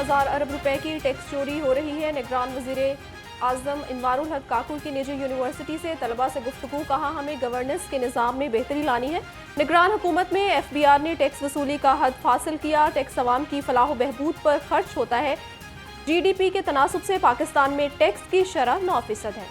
1000 अरब रुपए की टैक्स चोरी हो रही है। निगरान वजीर आजम इनवारुल हक काकुर की निजी यूनिवर्सिटी से तलबा से गुफ्तगू, कहा हमें गवर्नेंस के निज़ाम में बेहतरी लानी है। निगरान हुकूमत में FBR ने टैक्स वसूली का हद हासिल किया। टैक्स अवाम की फलाह बहबूद पर खर्च होता है। GDP के तनासुब से पाकिस्तान में टैक्स की शरह 9% है।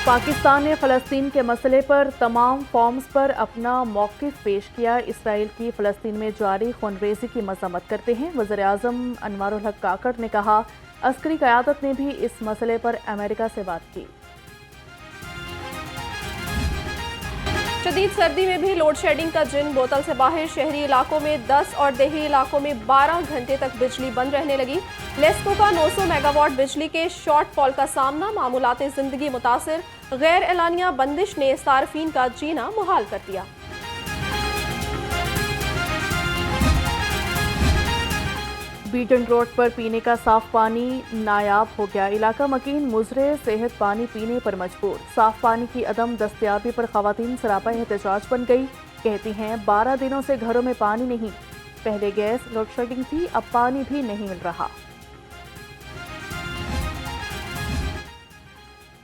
पाकिस्तान ने फ़लस्तीन के मसले पर तमाम फॉर्म्स पर अपना मौक़िफ़ पेश किया। इसराइल की फ़लस्तीन में जारी खूनरेज़ी की मज़म्मत करते हैं। वज़ीर आज़म अनवारुल हक काकड़ ने कहा, अस्करी क़यादत ने भी इस मसले पर अमेरिका से बात की। शदीद सर्दी में भी लोड शेडिंग का जिन बोतल से बाहर। शहरी इलाकों में 10 और देही इलाकों में 12 घंटे तक बिजली बंद रहने लगी। लेस्को का 900 मेगावाट बिजली के शॉर्टफॉल का सामना, मामूलाती जिंदगी मुतासिर। गैर एलानिया बंदिश ने सार्फिन का जीना मुहाल कर दिया। बीटन रोड पर पीने का साफ पानी नायाब हो गया। इलाका मकीन मुजरे सेहत पानी पीने पर मजबूर। साफ पानी की अदम दस्तयाबी पर खवातीन सरापा एहतजाज बन गई। कहती हैं 12 दिनों से घरों में पानी नहीं। पहले गैस लोड शेडिंग थी, अब पानी भी नहीं मिल रहा।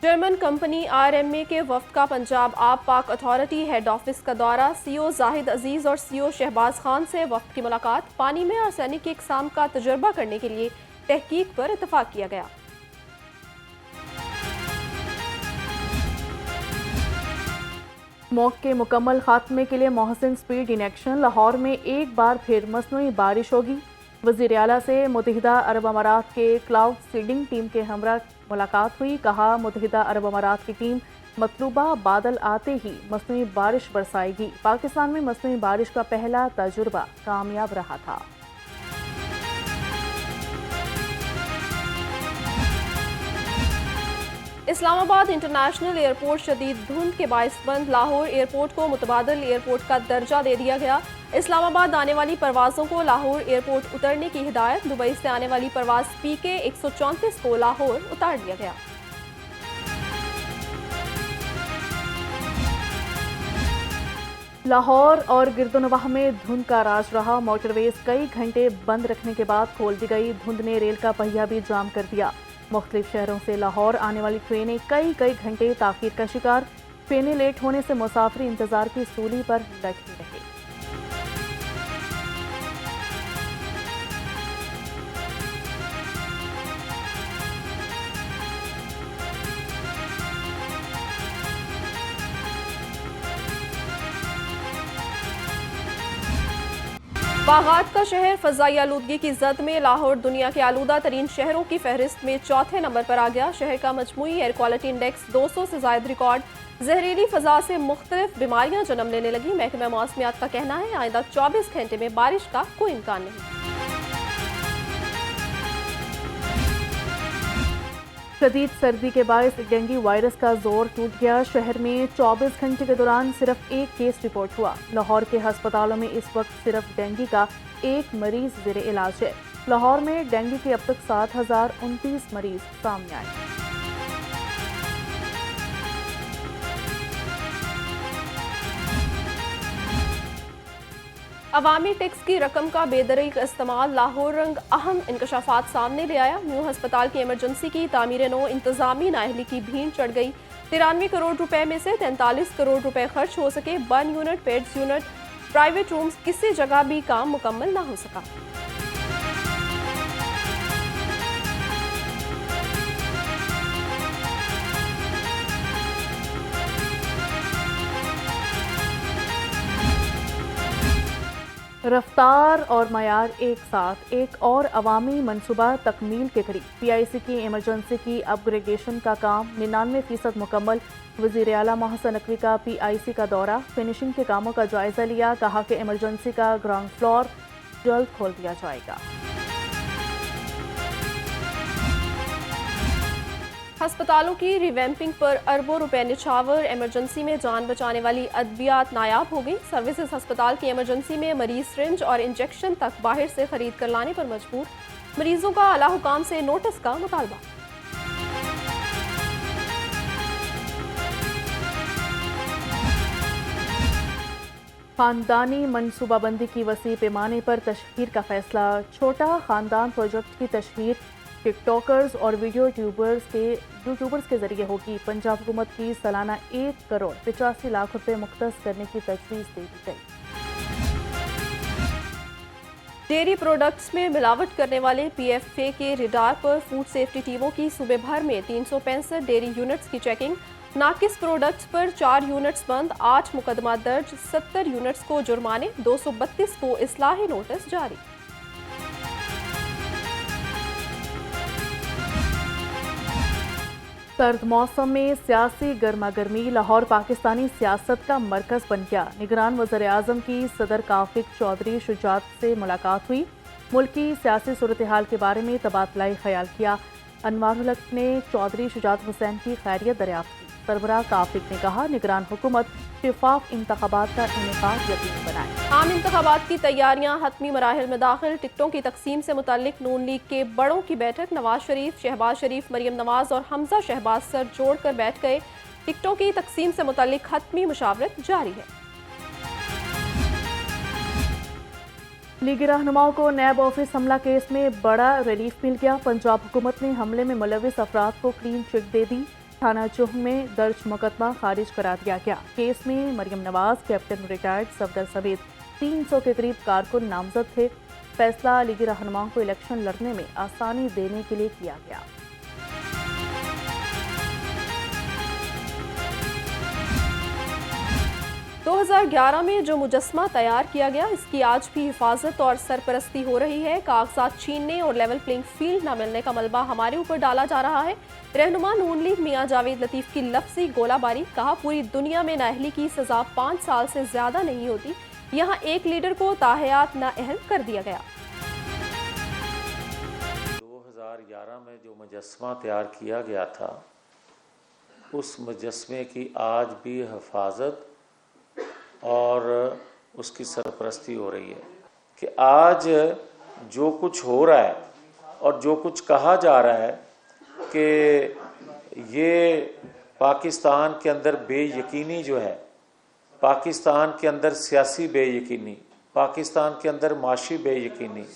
जर्मन कंपनी RMA के वफ्द का पंजाब आब पाक अथॉरिटी हेड ऑफिस का दौरा। CO जाहिद अजीज और CO शहबाज खान से वफ्द की मुलाकात। पानी में आर्सेनिक की इकसाम का तजुर्बा करने के लिए तहकीक पर इत्तफाक किया गया। मौके के मुकम्मल खात्मे के लिए Mohsin speed in action. Lahore में एक बार फिर मसनूई बारिश होगी। वज़ीर आला से मुत्तहिदा अरब अमारात के क्लाउड सीडिंग टीम के हमरा मुलाकात हुई। कहा, मुत्तहिदा अरब अमारात की टीम मतलूबा बादल आते ही मसनूई बारिश बरसाएगी। पाकिस्तान में मसनूई बारिश का पहला तजुर्बा कामयाब रहा था। इस्लामाबाद इंटरनेशनल एयरपोर्ट शदीद धुंध के बाइस बंद। लाहौर एयरपोर्ट को मुतबादल एयरपोर्ट का दर्जा दे दिया गया। इस्लामाबाद आने वाली परवाज़ों को लाहौर एयरपोर्ट उतरने की हिदायत। दुबई से आने वाली परवाज़ PK 134 को लाहौर उतार दिया गया। लाहौर और गिरदोनवाह में धुंध का राज रहा। मोटरवेज कई घंटे बंद रखने के बाद खोल दी गई। धुंध ने रेल का पहिया भी जाम कर दिया। मुख्तलिफ शहरों से लाहौर आने वाली ट्रेनें कई घंटे ताखीर का शिकार। ट्रेनें लेट होने से मुसाफिर इंतजार की सूली पर बैठे रहे। बागात का शहर फजाई आलूदगी की जद में। लाहौर दुनिया के आलूदा तरीन शहरों की फहरिस्त में चौथे नंबर पर आ गया। शहर का मजमूई एयर क्वालिटी इंडेक्स 200 से जायद रिकॉर्ड। जहरीली फजा से मुख्तलिफ बीमारियां जन्म लेने लगी। महकमा मौसमियात का कहना है आइंदा 24 घंटे में बारिश का कोई इम्कान नहीं। शदीद सर्दी के बायस डेंगू वायरस का जोर टूट गया। शहर में 24 घंटे के दौरान सिर्फ एक केस रिपोर्ट हुआ। लाहौर के अस्पतालों में इस वक्त सिर्फ डेंगू का एक मरीज ज़ेरे इलाज है। लाहौर में डेंगू के अब तक 7029 मरीज सामने आए। अवामी टैक्स की रकम का बेदरीक इस्तेमाल। लाहौर रंग अहम इंकशाफात सामने ले आया। न्यू अस्पताल की इमरजेंसी की तामीर नो इंतजामी नाअहली की भीड़ चढ़ गई। 93 करोड़ रुपए में से 43 करोड़ रुपए खर्च हो सके। बर्न यूनिट, पेड्स यूनिट, प्राइवेट रूम्स, किसी जगह भी काम मुकम्मल ना हो सका। रफ्तार और मयार एक साथ। एक और अवामी मनसूबा तकमील के करीब। PIC की इमरजेंसी की अपग्रेडेशन का काम 99% मुकम्मल। वज़ीर आला मोहसिन नकवी का PIC का दौरा। फिनिशिंग के कामों का जायजा लिया। कहा कि इमरजेंसी का ग्राउंड फ्लोर जल्द खोल दिया जाएगा। अस्पतालों की रिवैम्पिंग पर अरबों रुपए निछावर। इमरजेंसी में जान बचाने वाली अद्वियात नायाब हो गई। सर्विसेज अस्पताल की इमरजेंसी में मरीज सिरिंज और इंजेक्शन तक बाहर से खरीद कर लाने पर मजबूर। मरीजों का आला हुकाम से नोटिस का मुतालबा। खानदानी मनसूबाबंदी की वसी पैमाने पर तशहीर का फैसला। छोटा खानदान प्रोजेक्ट की तशहीर टिकटॉकर्स और वीडियो यूट्यूबर्स के जरिए होगी। पंजाब हुकूमत की सालाना 1 करोड़ 85 लाख रुपए मुख्तस करने की तजवीज़ दे दी गई। डेयरी प्रोडक्ट्स में मिलावट करने वाले पीएफए के रिडार पर फूड सेफ्टी टीमों की सूबे भर में 365 डेयरी यूनिट्स की चेकिंग। नाकिस प्रोडक्ट्स पर 4 यूनिट्स बंद, 8 मुकदमा दर्ज, 70 यूनिट्स को जुर्माने, 232 को इस्लाही नोटिस जारी। सर्द मौसम में सियासी गर्मा गर्मी, लाहौर पाकिस्तानी सियासत का मरकज बन गया। निगरान वज़ीर आज़म की सदर काफिक चौधरी शुजात से मुलाकात हुई। मुल्क की सियासी सूरत हाल के बारे में तबादला ख्याल किया। अनवारुल हक ने चौधरी शुजात हुसैन की खैरियत दरियाफ्त की। सरबराह काफिक ने कहा, निगरान हुकूमत शिफाफ इंतखाबात का इनेकाद यकीनी बनाए। आम इंतखाबात की तैयारियां हतमी मराहिल में दाखिल। टिकटों की तकसीम से मुताल्लिक नून लीग के बड़ों की बैठक। नवाज शरीफ, शहबाज शरीफ, मरियम नवाज और हमजा शहबाज सर जोड़कर बैठ गए। टिकटों की तकसीम से मुताल्लिक हतमी मुशावरत जारी है। लीगी रहनुमाओं को नैब ऑफिस हमला केस में बड़ा रिलीफ मिल गया। पंजाब हुकूमत ने हमले में मुलविस अफराद को क्लीन चिट दे दी। थाना चुह में दर्ज मुकदमा खारिज करा दिया गया। केस में मरियम नवाज, कैप्टन रिटायर्ड सफदर समेत 300 के करीब कारकुन नामजद थे। फैसला लीगी रहनुमाओं को इलेक्शन लड़ने में आसानी देने के लिए किया गया। दो 2011 में जो मुजस्मा तैयार किया गया, इसकी आज भी हिफाजत और सरपरस्ती हो रही है। कागजात छीनने और लेवल प्लेइंग फील्ड न मिलने का मलबा हमारे ऊपर डाला जा रहा है। रहनुमा नून लीग मियां जावेद लतीफ की लफ्जी गोलाबारी। कहा, पूरी दुनिया में नाअहली की सजा 5 साल से ज्यादा नहीं होती, यहाँ एक लीडर को ताहयात नाअहल कर दिया गया। 2011 में जो मुजस्मा तैयार किया गया था, उस मुजस्मे की आज भी हिफाजत और उसकी सरपरस्ती हो रही है कि आज जो कुछ हो रहा है और जो कुछ कहा जा रहा है कि ये पाकिस्तान के अंदर बेयकीनी जो है, पाकिस्तान के अंदर सियासी बेयकीनी, पाकिस्तान के अंदर माशी बेयकीनी,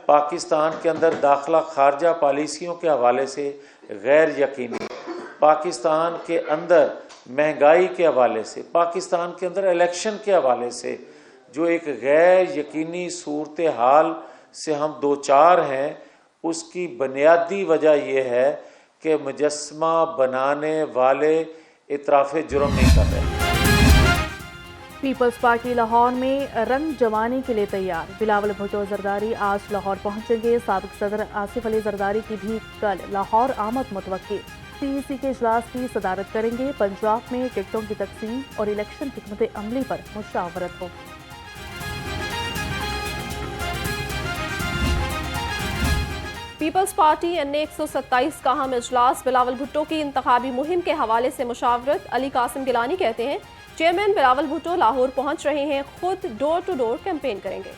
पाकिस्तान के अंदर दाखिला खारजा पॉलिसियों के हवाले से गैर यकीनी, पाकिस्तान के अंदर महंगाई के हवाले से, पाकिस्तान के अंदर इलेक्शन के हवाले से जो एक गैर यकीनी सूरत हाल से हम दो चार हैं, उसकी बुनियादी वजह यह है कि मुजस्मा बनाने वाले इतराफ़े जुर्म नहीं कर रहे। पीपल्स पार्टी लाहौर में रंग जमाने के लिए तैयार। बिलावल भुट्टो जरदारी आज लाहौर पहुंचेंगे। साबिक सदर आसिफ अली जरदारी की भी कल लाहौर आमद मुतवक्की। CEC के इजलास की सदारत करेंगे। पंजाब में टिकटों की तकसीम और इलेक्शन हिकमत अमली पर मुशावरत होगी। पीपल्स पार्टी NA 127 का अहम इजलास। बिलावल भुट्टो की इंतखाबी मुहिम के हवाले से मुशावरत। अली कासिम गिलानी कहते हैं, चेयरमैन बिलावल भुट्टो लाहौर पहुंच रहे हैं, खुद डोर टू डोर कैंपेन करेंगे।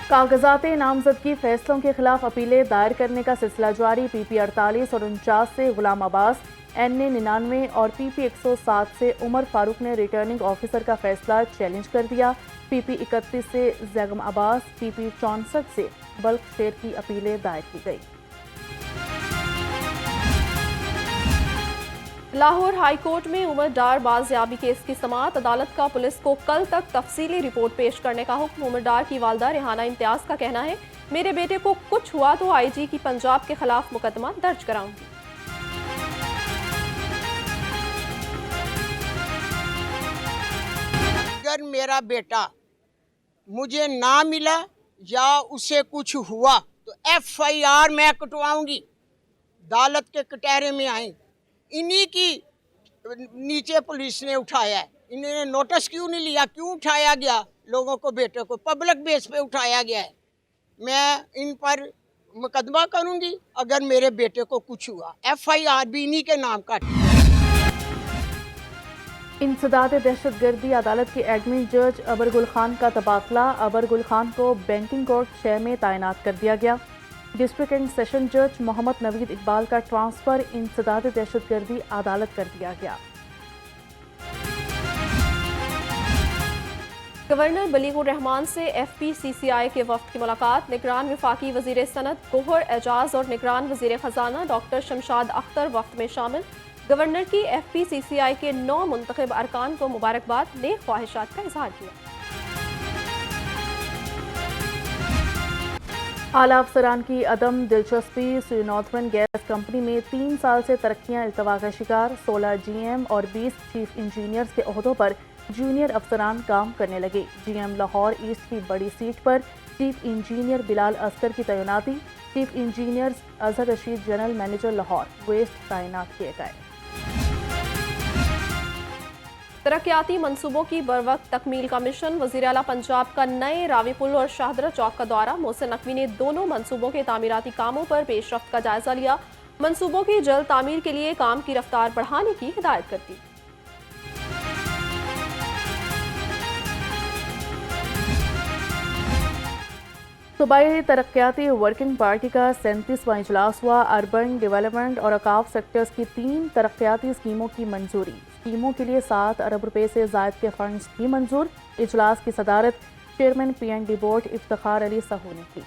कागजात नामजदगी फैसलों के खिलाफ अपीलें दायर करने का सिलसिला जारी। PP 48 और 49 से गुलाम अब्बास, NA 99 और PP 107 से उमर फारूक ने रिटर्निंग ऑफिसर का फैसला चैलेंज कर दिया। PP 31 से जैगम अब्बास, PP 64 से बल्क शेर की अपीलें दायर की गई। लाहौर हाई कोर्ट में उमर डार बाजियाबी केस की समाअत। अदालत का पुलिस को कल तक तफसीली रिपोर्ट पेश करने का हुक्म। उमर डार की वालदा रेहाना इम्तियाज का कहना है, मेरे बेटे को कुछ हुआ तो IG की पंजाब के खिलाफ मुकदमा दर्ज कराऊंगी। अगर मेरा बेटा मुझे ना मिला या उसे कुछ हुआ तो FIR मैं कटवाऊंगी। अदालत के कटहरे में आई, इन्हीं की नीचे पुलिस ने उठाया है। इन्होंने नोटिस क्यों नहीं लिया, क्यों उठाया गया? लोगों को, बेटे को पब्लिक बेस पे उठाया गया है। मैं इन पर मुकदमा करूंगी अगर मेरे बेटे को कुछ हुआ। FIR भी इन्हीं के नाम का। इंसदाद दहशतगर्दी अदालत के एडमिन जज अबर गुल खान का तबादला। अबर गुल खान को बैंकिंग कोर्ट 6 में तैनात कर दिया गया। डिस्ट्रिक्ट एंड सेशन जज मोहम्मद नवीद इकबाल का ट्रांसफर इंसदाद दहशतगर्दी अदालत कर दिया गया। गवर्नर बलीगुर रहमान से FPCCI के वफ्द की मुलाकात। निगरान वफाकी वजीर सनत गोहर एजाज और निगरान वजीर खजाना डॉक्टर शमशाद अख्तर वफ्द में शामिल। गवर्नर की FPCCI के 9 मुंतखब अरकान को मुबारकबाद, नेक ख्वाहिशात का इजहार किया। आला अफसरान की अदम दिलचस्पी। नॉर्थर्न गैस कंपनी में 3 साल से तरक्कियां इल्तवा का शिकार। 16 GM और 20 चीफ इंजीनियर्स के ओहदों पर जूनियर अफसरान काम करने लगे। GM लाहौर ईस्ट की बड़ी सीट पर चीफ इंजीनियर बिलाल अस्कर की तैनाती। Chief engineer Azhar Rashid general manager Lahore west तैनात किए गए। तरक्याती मंसूबों की बरवक्त तकमील का मिशन। वज़ीर आला पंजाब का नए रावी पुल और शाहदरा चौक का दौरा। मोहसिन नकवी ने दोनों मंसूबों के तामीराती कामों पर पेशरफ्त का जायजा लिया। मंसूबों की जल्द तामीर के लिए काम की रफ्तार बढ़ाने की हिदायत कर दी। सूबाई तरक्याती वर्किंग पार्टी का 37वां इजलास हुआ। अर्बन डेवलपमेंट और अकाफ सेक्टर्स की 3 तरक्याती स्कीमों की मंजूरी। स्कीमों के लिए 7 अरब रुपए से जायद के फंड्स भी मंजूर। इजलास की सदारत chairman PND board Iftikhar Ali Sahu ने की।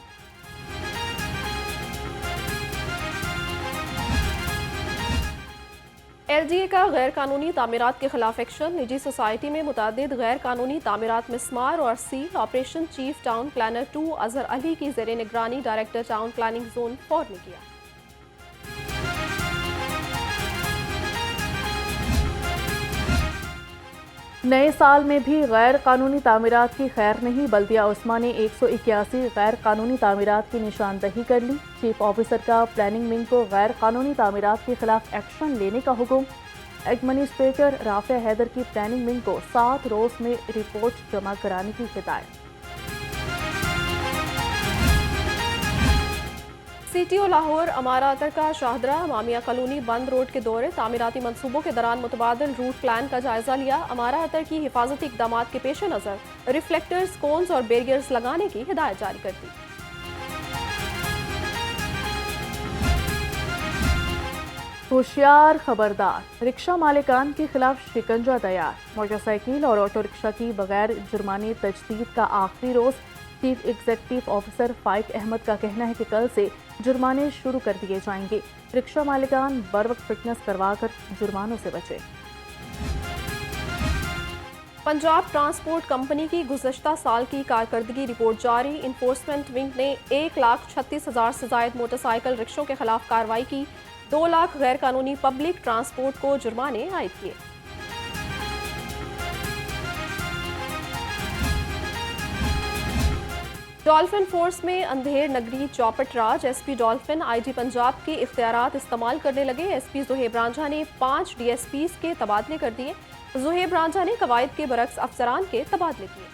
LDA का गैर कानूनी तामीरात के खिलाफ एक्शन। निजी सोसाइटी में मुतादिद गैर कानूनी तामीरात मिसमार और सील। Operation chief town planner 2 Azhar Ali की ज़ेरे निगरानी डायरेक्टर टाउन प्लानिंग जोन 4 ने किया। नए साल में भी गैर कानूनी तामीरात की खैर नहीं। बल्दिया उस्मा ने 181 गैर कानूनी तामीरात की निशानदही कर ली। चीफ ऑफिसर का प्लानिंग विंग को गैर कानूनी तामीरात के खिलाफ एक्शन लेने का हुक्म। एडमिनिस्ट्रेटर राफिया हैदर की प्लानिंग विंग को 7 रोज में रिपोर्ट जमा कराने की हिदायत। CTO लाहौर अमारा अतर का शाहदरा मामिया कॉलोनी बंद रोड के दौरे। तामीराती मंसूबों के दौरान मुतबादिल रूट प्लान का जायजा लिया। अमारा अतर की हिफाजती इकदाम के पेश नज़र रिफ्लेक्टर्स, कोन्स और बैरियर्स लगाने की हिदायत जारी कर दी। होशियार खबरदार, रिक्शा मालिकान के खिलाफ शिकंजा तैयार। मोटरसाइकिल और ऑटो रिक्शा की बगैर जुर्माने तजदीद का आखिरी रोज। चीफ एग्जीक्यूटिव ऑफिसर फाइक अहमद का कहना है कि कल से जुर्माने शुरू कर दिए जाएंगे। रिक्शा मालिकान बर वक्त फिटनेस करवाकर जुर्मानों से बचे। पंजाब ट्रांसपोर्ट कंपनी की गुज़श्ता साल की कारकर्दगी रिपोर्ट जारी। इन्फोर्समेंट विंग ने 1,36,000 से जायद मोटरसाइकिल रिक्शों के खिलाफ कार्रवाई की। 2 लाख गैर कानूनी पब्लिक ट्रांसपोर्ट को जुर्माने आयद किए। डॉल्फिन फोर्स में अंधेर नगरी चौपट राज। SP डॉल्फिन IG पंजाब के इख्तियारात इस्तेमाल करने लगे। SP ज़ुहैब रांझा ने 5 DSPs के तबादले कर दिए। ज़ुहैब रांझा ने कवायद के बरक्स अफसरान के तबादले किए।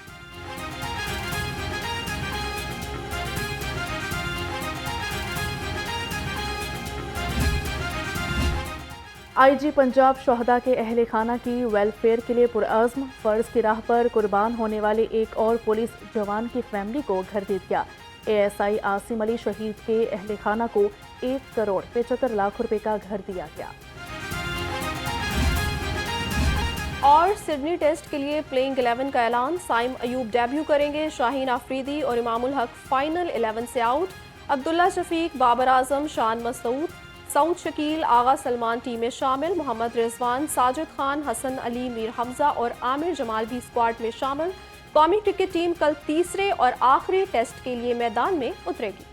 IG पंजाब शोहदा के अहले खाना की वेलफेयर के लिए पुरअज़्म। फ़र्ज की राह पर कुर्बान होने वाले एक और पुलिस जवान की फैमिली को घर दे दिया। ASI आसिम अली शहीद के अहले खाना को 1 करोड़ 75 लाख रुपए का घर दिया गया। और सिडनी टेस्ट के लिए प्लेइंग 11 का ऐलान। साइम अयूब डेब्यू करेंगे। शाहीन आफरीदी और इमामुल हक फाइनल 11 से आउट। अब्दुल्ला शफीक, बाबर आजम, शान मसूद, सऊद शकील, आगा सलमान टीम में शामिल। मोहम्मद रिजवान, साजिद खान, हसन अली, मीर हमजा और आमिर जमाल भी स्क्वाड में शामिल। कौमी क्रिकेट टीम कल तीसरे और आखिरी टेस्ट के लिए मैदान में उतरेगी।